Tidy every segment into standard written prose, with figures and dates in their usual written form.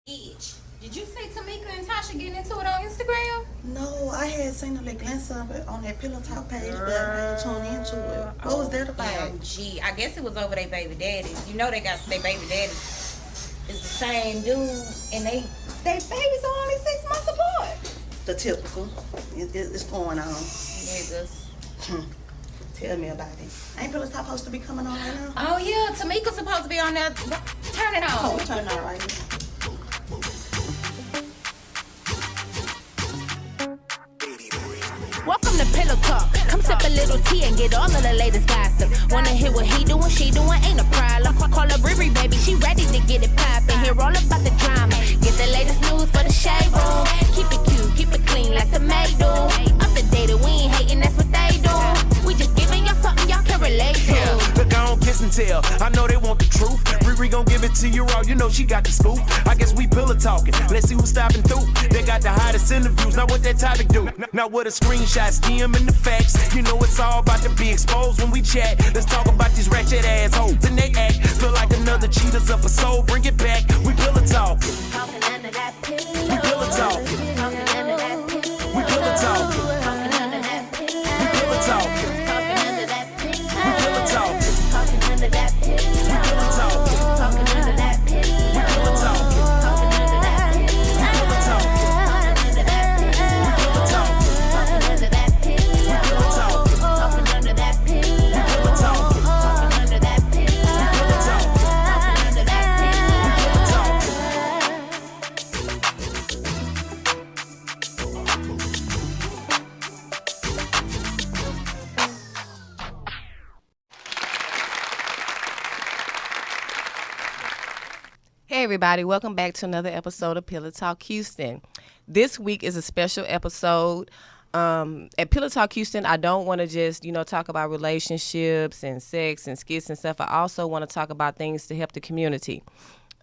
Did you see Tamika and Tasha getting into it on Instagram? No, I had seen a little glance of it on that Pillow Talk page, but I ain't tuned into it. What was that about? OMG. I guess it was over their baby daddies. You know they got their baby daddies. It's the same dude, and they babies are only 6 months apart. The typical. It's going on. Niggas. Tell me about it. Ain't Pillow Talk supposed to be coming on right now? Oh yeah, Tamika's supposed to be on there. Turn it on. Oh, turn it on right now. Welcome to Pillow Talk. Come sip a little tea and get all of the latest gossip. Wanna hear what he doing, she doing, ain't a problem. Call her Riri, baby, she ready to get it poppin'. Hear all about the drama. Get the latest news for the shade room. Keep it cute, keep it clean like the maid do. Up to date, we ain't hating, that's what they do. We just giving y'all something y'all can relate to. Yeah, look, I don't kiss and tell. I know they want the truth. Riri gon' give it to you raw. You know she got the scoop. I guess we pillow talking. Let's see who's stopping through. They got the hottest interviews. Now what that topic do? Now what a screenshots, DM and the facts. You know it's all about to be exposed when we chat. Let's talk about these ratchet assholes and they act. Feel like another cheaters up a soul. Bring it back. We pillow talking. Talking under that pillow. We pillow talking. Talking under that pillow. We pillow talking. Talking under that pillow. We pillow talking. Talking under that pillow. We pillow talking. Talking under that pillow. We pillow talking. Talking under that pillow. We pillow talking. Talking under that pillow. We pillow talking. Talking under that pillow. We pillow talking. Talking under that pillow. We pillow talking. Talking under that pillow. We pillow talking. Talking under that pillow. We pillow talking. Talking under that Hey everybody, welcome back to another episode of Pillow Talk Houston. This week is a special episode. At Pillow Talk Houston, I don't want to just, talk about relationships and sex and skits and stuff. I also want to talk about things to help the community.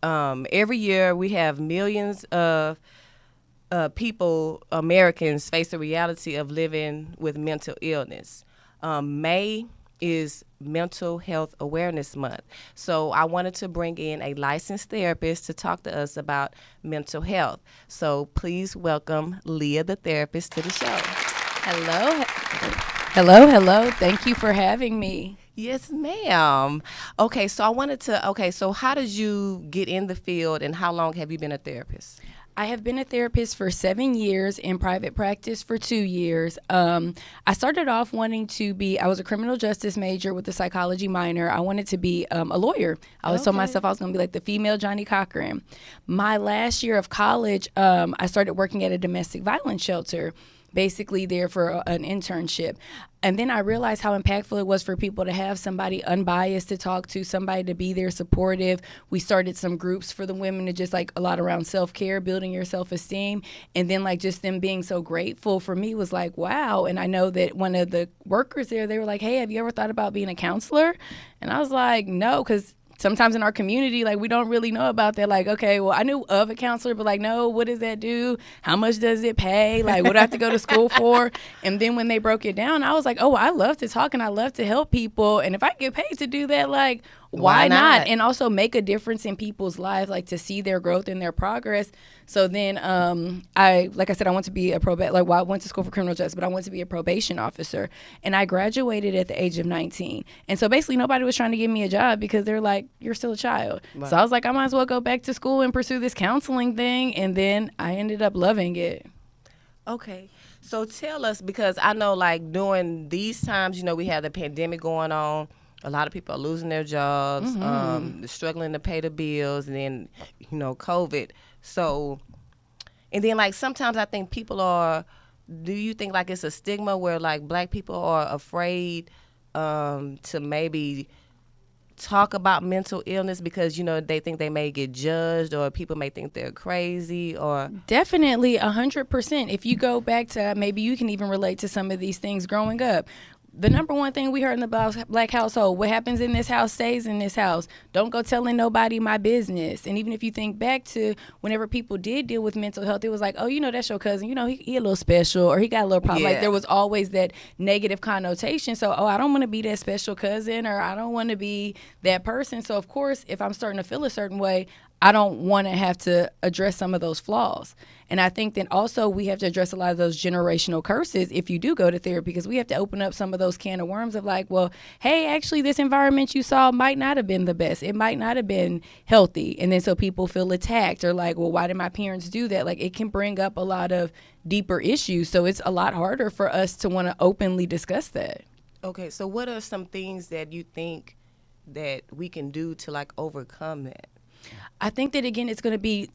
Every year we have millions of people, Americans, face the reality of living with mental illness. May is Mental Health Awareness Month. So I wanted to bring in a licensed therapist to talk to us about mental health. So please welcome Leah, the therapist, to the show. Hello. Thank you for having me. Yes, ma'am. Okay, so how did you get in the field and how long have you been a therapist? I have been a therapist for 7 years, in private practice for 2 years. I started off I was a criminal justice major with a psychology minor. I wanted to be a lawyer. I always told myself I was going to be like the female Johnny Cochran. My last year of college, I started working at a domestic violence shelter, basically there for an internship. And then I realized how impactful it was for people to have somebody unbiased to talk to, somebody to be there supportive. We started some groups for the women to just a lot around self-care, building your self-esteem. And then just them being so grateful for me was like, wow. And I know that one of the workers there, they were like, hey, have you ever thought about being a counselor? And I was like, no, because sometimes in our community, we don't really know about that. Okay, well, I knew of a counselor, but no, what does that do? How much does it pay? What do I have to go to school for? And then when they broke it down, I was like, oh, I love to talk and I love to help people. And if I get paid to do that, why not? And also make a difference in people's lives, to see their growth and their progress. So then I went to be I went to school for criminal justice, but I went to be a probation officer. And I graduated at the age of 19. And so basically nobody was trying to give me a job because they're like, you're still a child. Right. So I was like, I might as well go back to school and pursue this counseling thing. And then I ended up loving it. Okay. So tell us, because I know during these times, we have the pandemic going on. A lot of people are losing their jobs, struggling to pay the bills, and then, COVID. So, and then sometimes I think do you think it's a stigma where black people are afraid to maybe talk about mental illness because, they think they may get judged or people may think they're crazy or... Definitely 100%. If you go back to, maybe you can even relate to some of these things growing up. The number one thing we heard in the black household, what happens in this house stays in this house. Don't go telling nobody my business. And even if you think back to whenever people did deal with mental health, it was like, oh, that's your cousin. He a little special or he got a little problem. Yeah. There was always that negative connotation. So, I don't want to be that special cousin or I don't want to be that person. So, of course, if I'm starting to feel a certain way, I don't want to have to address some of those flaws. And I think then also we have to address a lot of those generational curses if you do go to therapy, because we have to open up some of those can of worms of like, well, hey, actually this environment you saw might not have been the best. It might not have been healthy. And then so people feel attacked or like, well, why did my parents do that? Like it can bring up a lot of deeper issues. So it's a lot harder for us to want to openly discuss that. Okay, so what are some things that you think that we can do to like overcome that? I think that again, it's going to be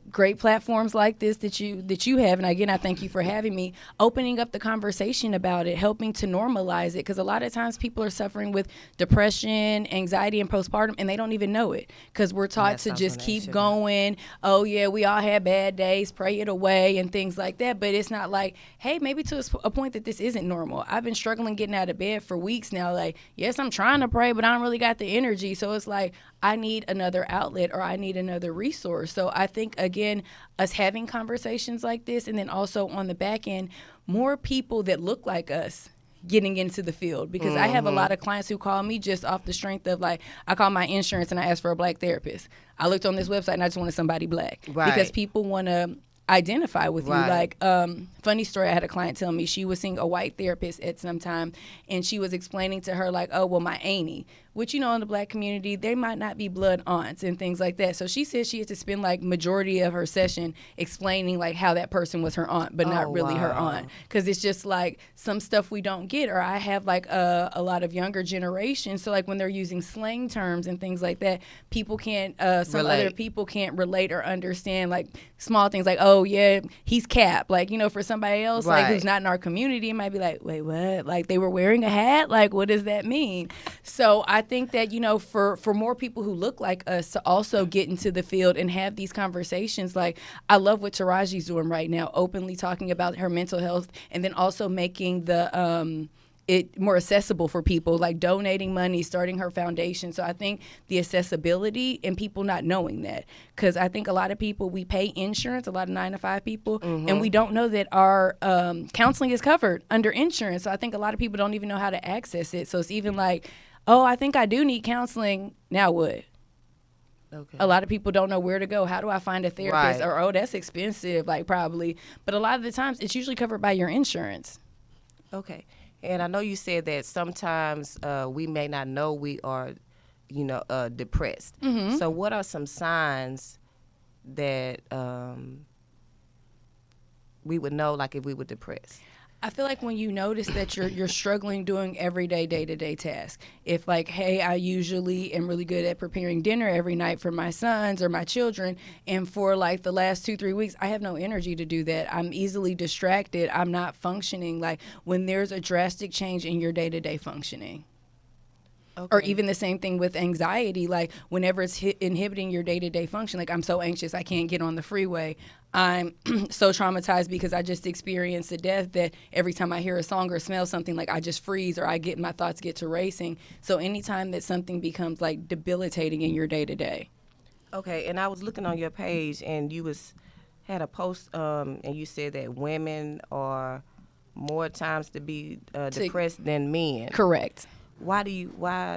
great platforms like this that you have, and again, I thank you for having me. Opening up the conversation about it, helping to normalize it, because a lot of times people are suffering with depression, anxiety, and postpartum, and they don't even know it because we're taught to just keep going. Oh yeah, we all have bad days, pray it away, and things like that. But it's not like, hey, maybe to a point that this isn't normal. I've been struggling getting out of bed for weeks now. Like, yes, I'm trying to pray, but I don't really got the energy. So it's like I need another outlet or I need another resource. So I think, again, us having conversations like this, and then also on the back end, more people that look like us getting into the field, because I have a lot of clients who call me just off the strength of like, I call my insurance and I ask for a black therapist. I looked on this website and I just wanted somebody black. Right. Because people want to identify with you. Like, funny story, I had a client tell me she was seeing a white therapist at some time, and she was explaining to her like, oh, well, my auntie, which, you know, in the black community, they might not be blood aunts and things like that. So she said she had to spend like majority of her session explaining like how that person was her aunt, but not really her aunt. Because it's just like some stuff we don't get. Or I have like a lot of younger generations. So like when they're using slang terms and things like that, people can't, other people can't relate or understand like small things like, oh yeah, he's Cap. Like, you know, for somebody else like who's not in our community, it might be like, wait, what? Like they were wearing a hat? Like, what does that mean? So I think that, you know, for more people who look like us to also get into the field and have these conversations, like I love what Taraji's doing right now, openly talking about her mental health, and then also making the it more accessible for people, like donating money, starting her foundation. So I think the accessibility and people not knowing that, because I think a lot of people, we pay insurance, a lot of 9-to-5 people, and we don't know that our counseling is covered under insurance. So I think a lot of people don't even know how to access it. So it's even like, oh, I think I do need counseling. Now what? Okay. A lot of people don't know where to go. How do I find a therapist? Or, oh, that's expensive, like probably. But a lot of the times it's usually covered by your insurance. Okay. And I know you said that sometimes we may not know we are, you know, depressed. So what are some signs that we would know, like if we were depressed? I feel like when you notice that you're struggling doing everyday day-to-day tasks. If like, hey, I usually am really good at preparing dinner every night for my sons or my children, and for like the last 2-3 weeks, I have no energy to do that. I'm easily distracted. I'm not functioning. Like when there's a drastic change in your day-to-day functioning. Okay. Or even the same thing with anxiety, like whenever it's inhibiting your day-to-day function, like I'm so anxious I can't get on the freeway. I'm so traumatized because I just experienced a death that every time I hear a song or smell something, like I just freeze or my thoughts get to racing. So anytime that something becomes like debilitating in your day-to-day. Okay, and I was looking on your page and you had a post and you said that women are more times to be depressed than men. Correct. Why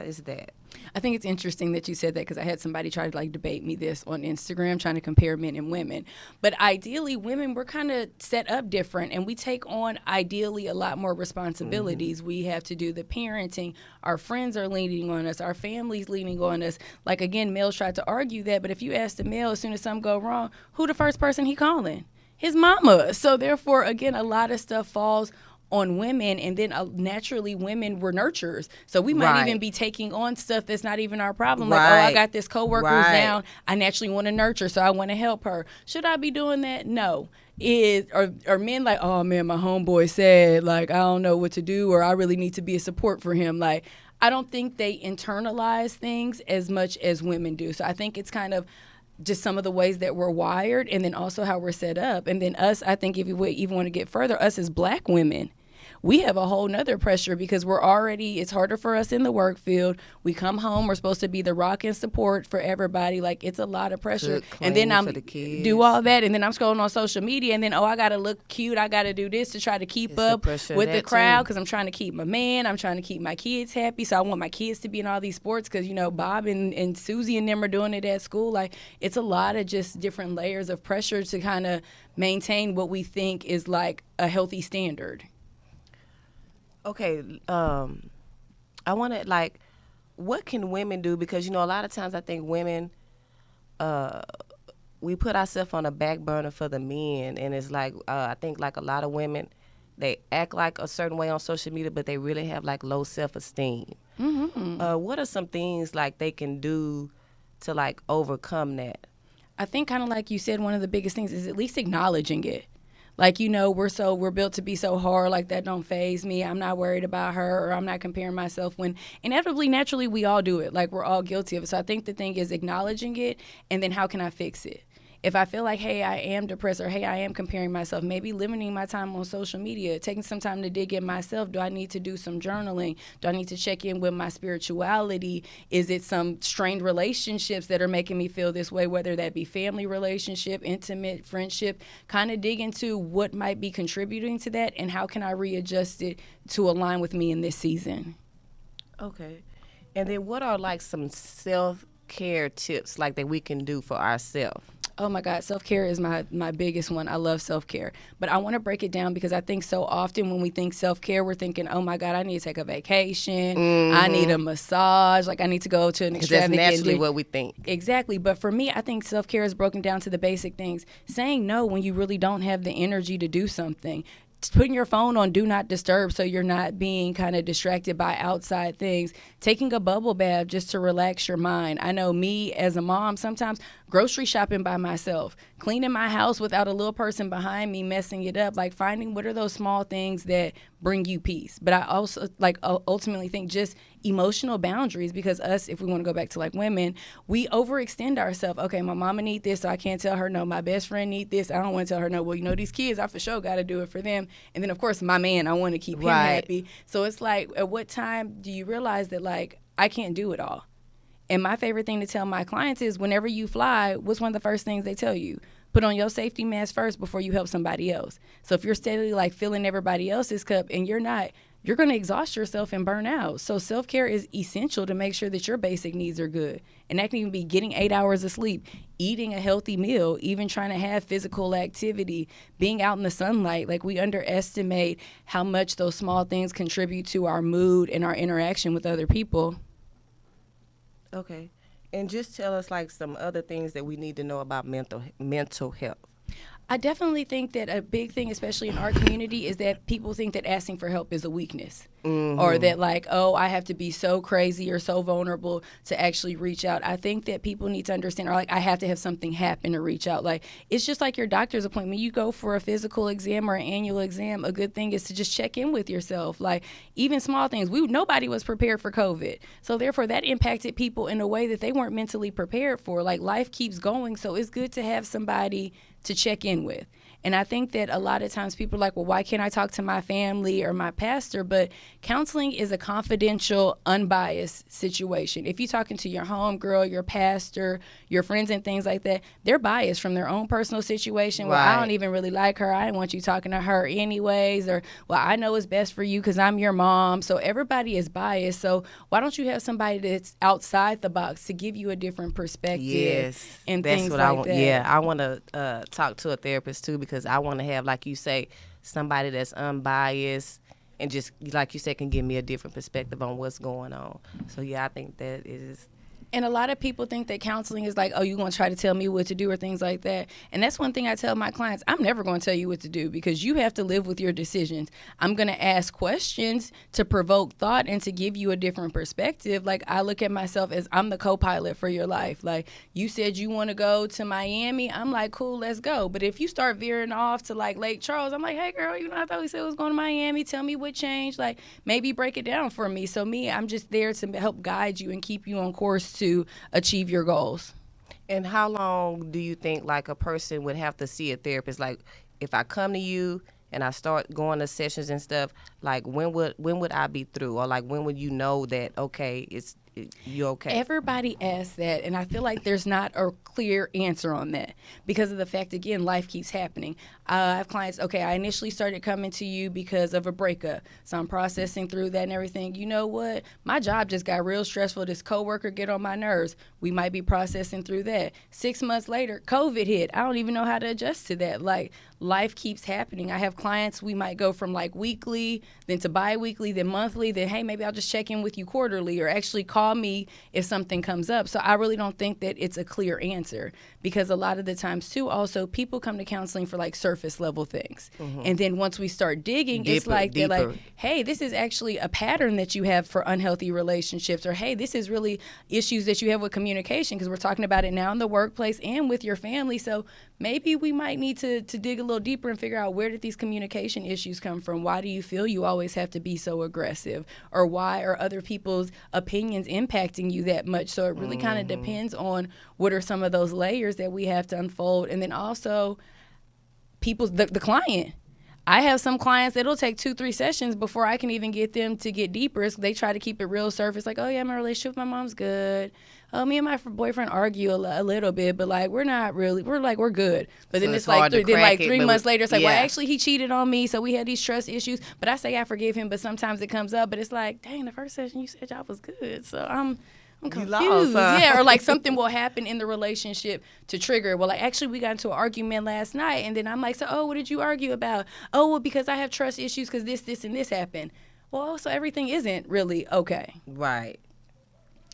is that? I think it's interesting that you said that, because I had somebody try to like debate me this on Instagram, trying to compare men and women. But ideally, women, we're kind of set up different, and we take on ideally a lot more responsibilities. We have to do the parenting. Our friends are leaning on us. Our family's leaning on us. Like again, males tried to argue that, but if you ask the male, as soon as something go wrong, who the first person he calling? His mama. So therefore, again, a lot of stuff falls on women, and then naturally women were nurturers, so we might even be taking on stuff that's not even our problem. Like, oh, I got this coworker who's down, I naturally want to nurture, so I want to help her. Should I be doing that? No. Are men like, oh man, my homeboy said, like, I don't know what to do, or I really need to be a support for him? Like, I don't think they internalize things as much as women do. So I think it's kind of just some of the ways that we're wired, and then also how we're set up. And then us, I think if you would even want to get further, us as black women, we have a whole nother pressure because it's harder for us in the work field. We come home, we're supposed to be the rock and support for everybody. Like, it's a lot of pressure. Cook, and then clean I'm for the kids. do all that, and then I'm scrolling on social media, and then, I got to look cute. I got to do this to try to keep It's the up pressure of with the that, crowd too. because I'm trying to keep my man. I'm trying to keep my kids happy. So I want my kids to be in all these sports because, Bob and Susie and them are doing it at school. Like, it's a lot of just different layers of pressure to kind of maintain what we think is like a healthy standard. Okay, I want to, like, what can women do? Because, a lot of times I think women, we put ourselves on a back burner for the men. And it's like, I think, like, a lot of women, they act like a certain way on social media, but they really have, like, low self-esteem. Mm-hmm. What are some things, like, they can do to, like, overcome that? I think kind of like you said, one of the biggest things is at least acknowledging it. Like, we're built to be so hard, like that don't faze me. I'm not worried about her, or I'm not comparing myself, when inevitably, naturally, we all do it. Like, we're all guilty of it. So I think the thing is acknowledging it, and then how can I fix it? If I feel like, hey, I am depressed, or hey, I am comparing myself, maybe limiting my time on social media, taking some time to dig in myself. Do I need to do some journaling? Do I need to check in with my spirituality? Is it some strained relationships that are making me feel this way, whether that be family relationship, intimate friendship? Kind of dig into what might be contributing to that, and how can I readjust it to align with me in this season? Okay. And then what are, like, some self-care tips, like, that we can do for ourselves? Oh my God, self-care is my biggest one. I love self-care. But I want to break it down because I think so often when we think self-care, we're thinking, oh my God, I need to take a vacation. Mm-hmm. I need a massage. Like, I need to go to an extravagant. That's naturally what we think. Exactly. But for me, I think self-care is broken down to the basic things. Saying no when you really don't have the energy to do something. Putting your phone on do not disturb so you're not being kind of distracted by outside things. Taking a bubble bath just to relax your mind. I know me as a mom, sometimes grocery shopping by myself, cleaning my house without a little person behind me messing it up, like finding what are those small things that bring you peace. But I also ultimately think just emotional boundaries, because us, if we want to go back to like women, we overextend ourselves. Okay, my mama need this, so I can't tell her no. My best friend need this, I don't want to tell her no. Well, these kids, I for sure got to do it for them. And then of course my man, I want to keep him happy. So it's like, at what time do you realize that like I can't do it all? And my favorite thing to tell my clients is, whenever you fly, what's one of the first things they tell you? Put on your safety mask first before you help somebody else. So if you're steadily like filling everybody else's cup and you're not, you're going to exhaust yourself and burn out. So self-care is essential to make sure that your basic needs are good. And that can even be getting 8 hours of sleep, eating a healthy meal, even trying to have physical activity, being out in the sunlight. Like, we underestimate how much those small things contribute to our mood and our interaction with other people. Okay. And just tell us like some other things that we need to know about mental health. I definitely think that a big thing, especially in our community, is that people think that asking for help is a weakness. Mm-hmm. Or that like, oh, I have to be so crazy or so vulnerable to actually reach out. I think that people need to understand, or like, I have to have something happen to reach out. Like, it's just like your doctor's appointment. You go for a physical exam or an annual exam. A good thing is to just check in with yourself. Like, even small things. Nobody was prepared for COVID. So therefore that impacted people in a way that they weren't mentally prepared for. Like, life keeps going. So it's good to have somebody to check in with. And I think that a lot of times people are like, well, why can't I talk to my family or my pastor? But counseling is a confidential, unbiased situation. If you're talking to your homegirl, your pastor, your friends and things like that, they're biased from their own personal situation. Well, I don't even really like her. I didn't want you talking to her anyways. Or, well, I know it's best for you because I'm your mom. So everybody is biased. So why don't you have somebody that's outside the box to give you a different perspective? Yes, and that's things what like I want. that. Yeah, I want to talk to a therapist too, because I want to have, like you say, somebody that's unbiased and just, like you said, can give me a different perspective on what's going on. So yeah, I think that is. And a lot of people think that counseling is like, oh, you're going to try to tell me what to do or things like that. And that's one thing I tell my clients. I'm never going to tell you what to do, because you have to live with your decisions. I'm going to ask questions to provoke thought and to give you a different perspective. Like, I look at myself as I'm the co-pilot for your life. Like, you said you want to go to Miami. I'm like, cool, let's go. But if you start veering off to like Lake Charles, I'm like, hey, girl, I thought we said we was going to Miami. Tell me what changed. Like, maybe break it down for me. So I'm just there to help guide you and keep you on course to achieve your goals. And how long do you think like a person would have to see a therapist? Like, if I come to you and I start going to sessions and stuff, like when would I be through, or like when would you know that you okay? Everybody asks that, and I feel like there's not a clear answer on that because of the fact, again, life keeps happening. I have clients, okay, I initially started coming to you because of a breakup, so I'm processing through that and everything. You know what? My job just got real stressful. This coworker get on my nerves. We might be processing through that. 6 months later, COVID hit. I don't even know how to adjust to that. Like, life keeps happening. I have clients, we might go from like weekly, then to bi-weekly, then monthly, then hey, maybe I'll just check in with you quarterly, or actually call me if something comes up. So I really don't think that it's a clear answer, because a lot of the times too, also people come to counseling for like surface level things. And then once we start digging, it's like they're like, hey, this is actually a pattern that you have for unhealthy relationships, or hey, this is really issues that you have with communication, because we're talking about it now in the workplace and with your family. So maybe we might need to dig a little deeper and figure out, where did these communication issues come from? Why do you feel you always have to be so aggressive? Or why are other people's opinions impacting you that much? So it really kind of depends on what are some of those layers that we have to unfold. And then also the client. I have some clients that'll take 2-3 sessions before I can even get them to get deeper. They try to keep it real surface, like, oh yeah, my relationship with my mom's good. Oh, me and my boyfriend argue a little bit, but like we're not really, we're good. But then So it's hard like to crack 3 it, months later, it's like, yeah. well, actually he cheated on me, so we had these trust issues. But I say I forgive him, but sometimes it comes up. But it's like, dang, the first session you said y'all was good, so I'm confused. lost, huh? Yeah, or like something will happen in the relationship to trigger. Well, like actually we got into an argument last night, and then I'm like, so what did you argue about? Oh, well, because I have trust issues because this, and this happened. Well, so everything isn't really okay. Right.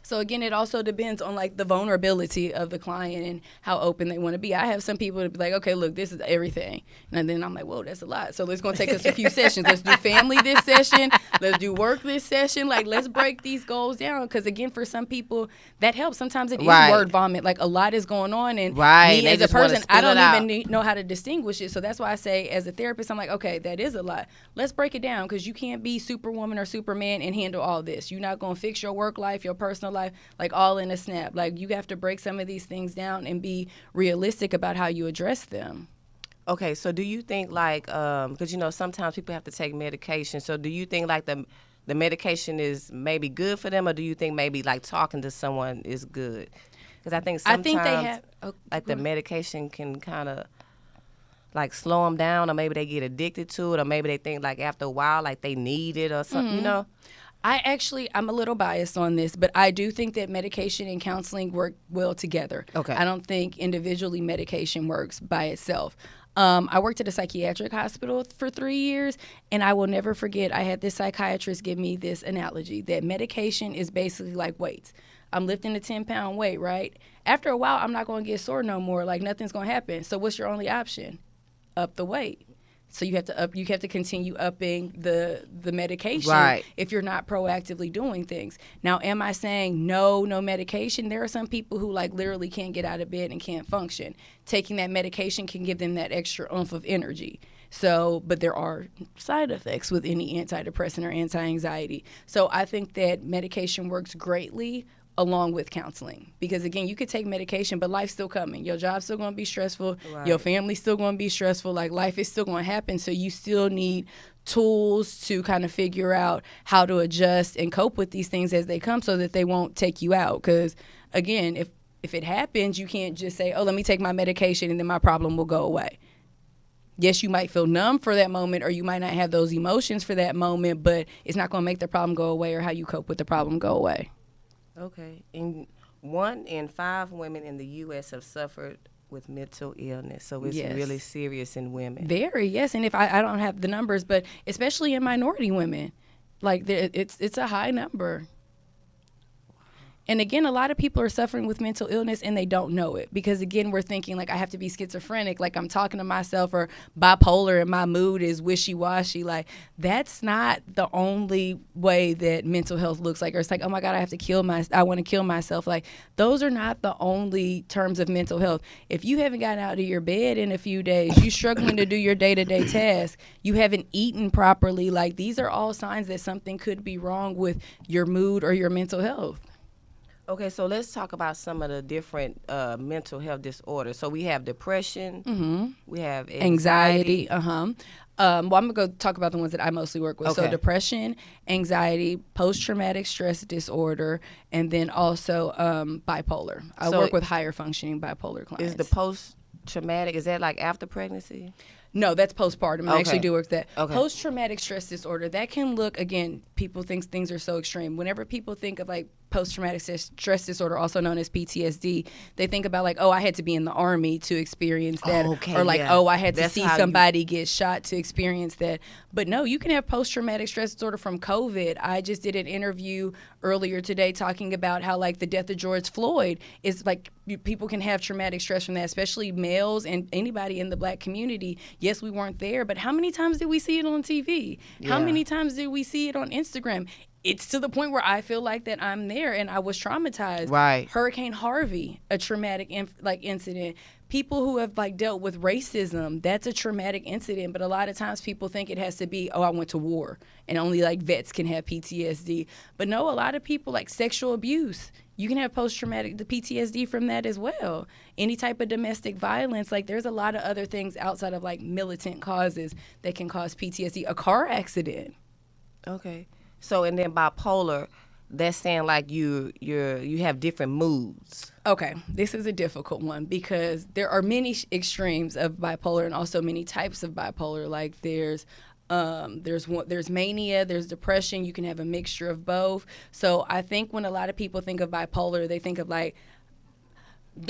So again, it also depends on like the vulnerability of the client and how open they want to be. I have some people that be like, okay, look, this is everything. And then I'm like, whoa, that's a lot. So it's going to take us a few sessions. Let's do family this session. Let's do work this session. Like, let's break these goals down. Because again, for some people, that helps. Sometimes it is word vomit. Like a lot is going on. And me as a person, I don't even know how to distinguish it. So that's why I say as a therapist, I'm like, okay, that is a lot. Let's break it down, because you can't be Superwoman or Superman and handle all this. You're not going to fix your work life, your personal life, like all in a snap. Like you have to break some of these things down and be realistic about how you address them. Okay, so do you think like, because sometimes people have to take medication. So do you think like the medication is maybe good for them, or do you think maybe like talking to someone is good? Because I think sometimes they have the medication can kind of like slow them down, or maybe they get addicted to it, or maybe they think like after a while like they need it or something, I'm a little biased on this, but I do think that medication and counseling work well together. Okay. I don't think individually medication works by itself. I worked at a psychiatric hospital for 3 years, and I will never forget, I had this psychiatrist give me this analogy that medication is basically like weights. I'm lifting a 10-pound weight, right? After a while, I'm not going to get sore no more. Like nothing's going to happen. So what's your only option? Up the weight. So you have to continue upping the medication if you're not proactively doing things. Now, am I saying no medication? There are some people who like literally can't get out of bed and can't function. Taking that medication can give them that extra oomph of energy. So, but there are side effects with any antidepressant or anti-anxiety. So I think that medication works greatly along with counseling, because again, you could take medication, but life's still coming. Your job's still going to be stressful. Your family's still going to be stressful. Like life is still going to happen. So you still need tools to kind of figure out how to adjust and cope with these things as they come, so that they won't take you out. Because again, if it happens, you can't just say, oh, let me take my medication and then my problem will go away. Yes, you might feel numb for that moment, or you might not have those emotions for that moment, but it's not going to make the problem go away or how you cope with the problem go away. Okay. And 1 in 5 women in the U.S. have suffered with mental illness. So it's really serious in women. Very, yes. And if I don't have the numbers, but especially in minority women, like it's a high number. And again, a lot of people are suffering with mental illness and they don't know it, because again, we're thinking like I have to be schizophrenic, like I'm talking to myself, or bipolar and my mood is wishy-washy. Like that's not the only way that mental health looks like. Or it's like, oh my God, I want to kill myself. Like those are not the only terms of mental health. If you haven't gotten out of your bed in a few days, you're struggling to do your day-to-day tasks, you haven't eaten properly, like these are all signs that something could be wrong with your mood or your mental health. Okay, so let's talk about some of the different mental health disorders. So we have depression, we have Anxiety. Well, I'm gonna go talk about the ones that I mostly work with. So Okay. depression, anxiety, post-traumatic stress disorder, and then also bipolar. I So work with higher functioning bipolar clients. Is the post-traumatic, is that like after pregnancy? No, that's postpartum. I actually Okay. do work that. Okay. Post-traumatic stress disorder, that can look, again, people think things are so extreme. Whenever people think of like post-traumatic stress disorder, also known as PTSD, they think about like, oh, I had to be in the army to experience that. Okay, or like, yeah. oh, I had to That's see how you- somebody get shot to experience that. But no, you can have post-traumatic stress disorder from COVID. I just did an interview earlier today talking about how like the death of George Floyd is like people can have traumatic stress from that, especially males and anybody in the black community. Yes, we weren't there, but how many times did we see it on TV? How Yeah. many times did we see it on Instagram? It's to the point where I feel like that I'm there and I was traumatized. Right. Hurricane Harvey, a traumatic incident. People who have like dealt with racism, that's a traumatic incident. But a lot of times people think it has to be, oh, I went to war and only like vets can have PTSD. But no, a lot of people like sexual abuse. You can have post-traumatic the PTSD from that as well. Any type of domestic violence, like there's a lot of other things outside of like militant causes that can cause PTSD. A car accident. Okay. So and then bipolar, that's saying like you have different moods. Okay, this is a difficult one because there are many extremes of bipolar and also many types of bipolar. Like there's mania, there's depression. You can have a mixture of both. So I think when a lot of people think of bipolar, they think of like,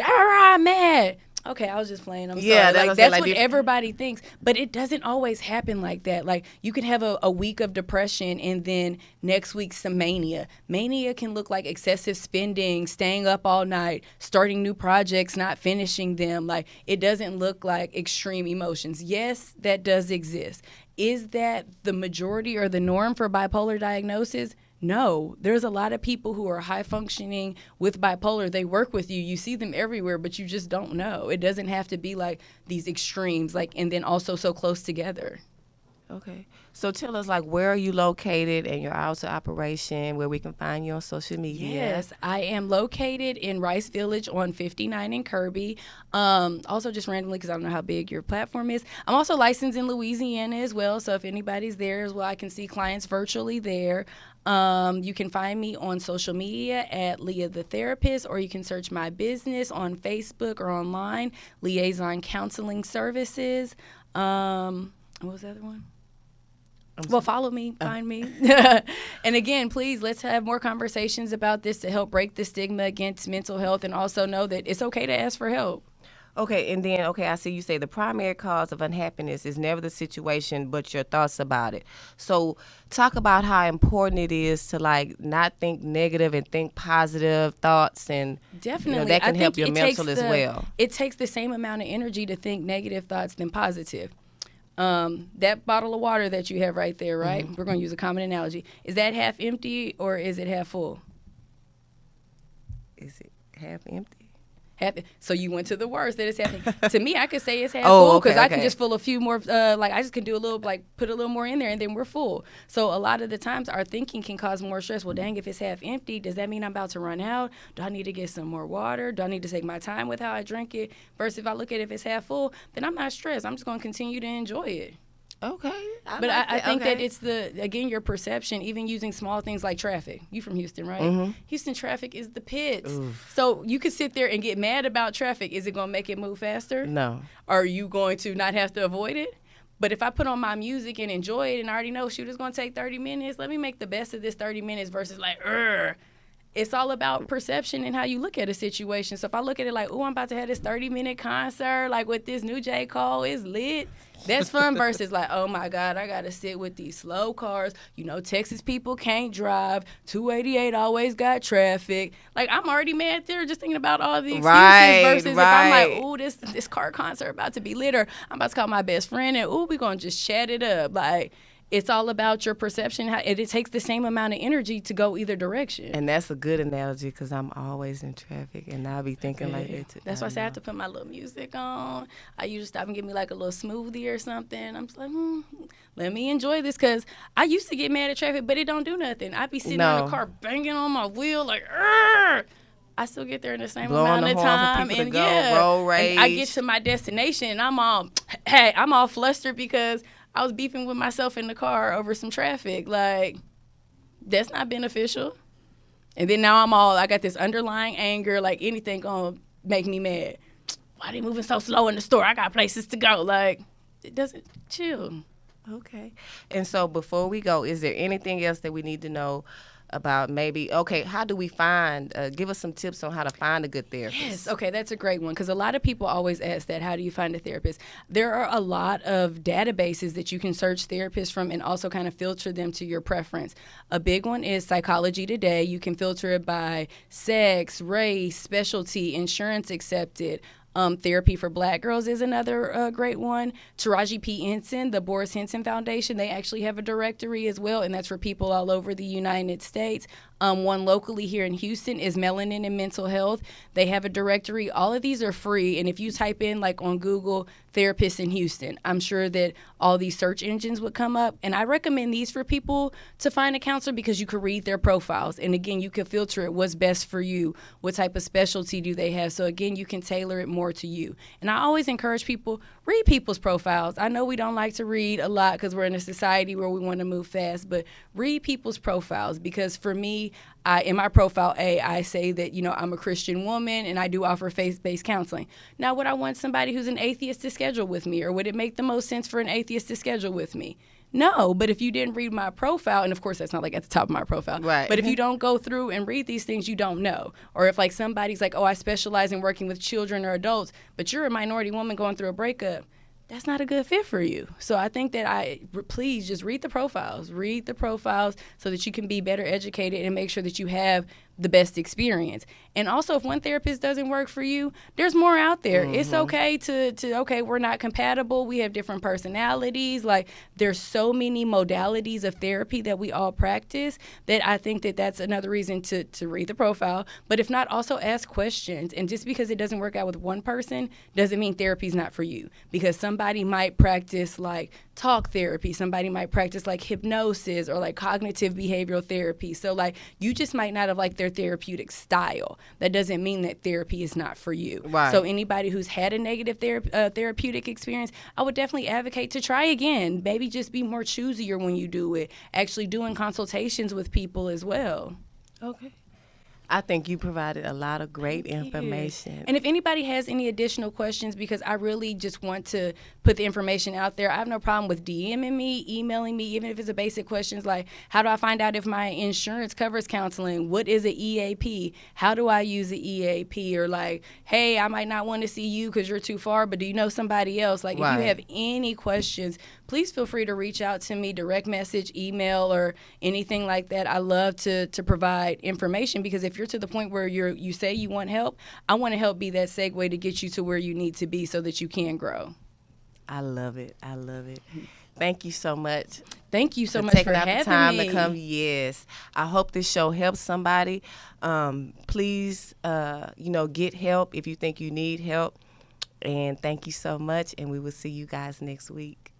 I'm mad. Okay, I was just playing. I'm Yeah, sorry. that's That's what what everybody thinks, but it doesn't always happen like that. Like you can have a week of depression and then next week some mania. Mania can look like excessive spending, staying up all night, starting new projects, not finishing them. Like it doesn't look like extreme emotions. Yes, that does exist. Is that the majority or the norm for bipolar diagnosis? No, there's a lot of people who are high functioning with bipolar. They work with you. You see them everywhere, but you just don't know. It doesn't have to be like these extremes, like, and then also so close together. Okay. So tell us like where are you located and your hours of operation, where we can find you on social media. Yes, I am located in Rice Village on 59 in Kirby. Also, just randomly, because I don't know how big your platform is. I'm also licensed in Louisiana as well, so if anybody's there as well, I can see clients virtually there. You can find me on social media at Leah the Therapist, or you can search my business on Facebook or online, Liaison Counseling Services. What was the other one? Well, follow me, find me. And again, please, let's have more conversations about this to help break the stigma against mental health and also know that it's okay to ask for help. Okay, and then, I see you say the primary cause of unhappiness is never the situation, but your thoughts about it. So talk about how important it is to, like, not think negative and think positive thoughts, and Definitely. that can I help think your it mental takes as well. It takes the same amount of energy to think negative thoughts than positive. That bottle of water that you have right there, right? We're going to use a common analogy. Is that half empty or is it half full? Is it half empty? So you went to the worst that it's happening. To me, I could say it's half Oh, full because okay, I can okay. just fill a few more. I just can do a little, put a little more in there, and then we're full. So a lot of the times, our thinking can cause more stress. Well, dang, if it's half empty, does that mean I'm about to run out? Do I need to get some more water? Do I need to take my time with how I drink it? Versus if I look at it, if it's half full, then I'm not stressed. I'm just going to continue to enjoy it. Okay. But I think that it's your perception, even using small things like traffic. You from Houston, right? Houston traffic is the pits. So you could sit there and get mad about traffic. Is it going to make it move faster? No. Are you going to not have to avoid it? But if I put on my music and enjoy it and I already know, shoot, it's going to take 30 minutes, let me make the best of this 30 minutes versus like, it's all about perception and how you look at a situation. So if I look at it like, I'm about to have this 30-minute concert, like with this new J. Cole, it's lit. That's fun versus like, oh my God, I got to sit with these slow cars. You know, Texas people can't drive. 288 always got traffic. Like, I'm already mad there just thinking about all the excuses versus if I'm like, this car concert about to be lit, or I'm about to call my best friend and, we going to just chat it up. Like, it's all about your perception. It takes the same amount of energy to go either direction. And that's a good analogy because I'm always in traffic and I'll be thinking like that too. That's why I say I have to put my little music on. I usually stop and get me like a little smoothie or something. I'm just like, let me enjoy this, because I used to get mad at traffic, but it don't do nothing. I be sitting in the car banging on my wheel like, I still get there in the same Blowing amount the of horn for time, people to and go, yeah, road and I get rage. to my destination, and I'm all flustered because I was beefing with myself in the car over some traffic. Like, that's not beneficial. And then now I got this underlying anger, like anything gonna make me mad. Why they moving so slow in the store? I got places to go. Like, it doesn't chill. Okay. And so before we go, is there anything else that we need to know about maybe, okay, how do we find, give us some tips on how to find a good therapist? Yes, okay, that's a great one because a lot of people always ask that, how do you find a therapist? There are a lot of databases that you can search therapists from and also kind of filter them to your preference. A big one is Psychology Today. You can filter it by sex, race, specialty, insurance accepted. Therapy for Black Girls is another great one. Taraji P. Henson, the Boris Henson Foundation, they actually have a directory as well, and that's for people all over the United States. One locally here in Houston is Melanin and Mental Health. They have a directory. All of these are free, and if you type in, like on Google, therapists in Houston, I'm sure that all these search engines would come up. And I recommend these for people to find a counselor because you can read their profiles. And again, you can filter it, what's best for you, what type of specialty do they have. So again, you can tailor it more to you. And I always encourage people, read people's profiles. I know we don't like to read a lot because we're in a society where we want to move fast, but read people's profiles because for me, in my profile, I say that, I'm a Christian woman and I do offer faith-based counseling. Now, would I want somebody who's an atheist to schedule with me, or would it make the most sense for an atheist to schedule with me? No, but if you didn't read my profile, and of course that's not like at the top of my profile, right? But if you don't go through and read these things, you don't know. Or if like somebody's like, oh, I specialize in working with children or adults, but you're a minority woman going through a breakup, that's not a good fit for you. So I think that please just read the profiles so that you can be better educated and make sure that you have the best experience. And also, if one therapist doesn't work for you, there's more out there. Mm-hmm. It's okay to we're not compatible. We have different personalities. Like, there's so many modalities of therapy that we all practice that I think that that's another reason to read the profile. But if not, also ask questions. And just because it doesn't work out with one person doesn't mean therapy's not for you. Because somebody might practice like talk therapy. Somebody might practice like hypnosis or like cognitive behavioral therapy. So like, you just might not have like their therapeutic style. That doesn't mean that therapy is not for you. Right. So anybody who's had a negative therapeutic experience, I would definitely advocate to try again. Maybe just be more choosier when you do it. Actually doing consultations with people as well. Okay. I think you provided a lot of great information. And if anybody has any additional questions, because I really just want to put the information out there, I have no problem with DMing me, emailing me, even if it's a basic questions like, how do I find out if my insurance covers counseling? What is an EAP? How do I use an EAP? Or like, hey, I might not want to see you because you're too far, but do you know somebody else? Like, right. If you have any questions, please feel free to reach out to me, direct message, email, or anything like that. I love to provide information, because if you're to the point where you say you want help, I want to help be that segue to get you to where you need to be so that you can grow. I love it. I love it. Thank you so much. Thank you so much for having me. Taking out the time to come. Yes. I hope this show helps somebody. Please, get help if you think you need help. And thank you so much. And we will see you guys next week.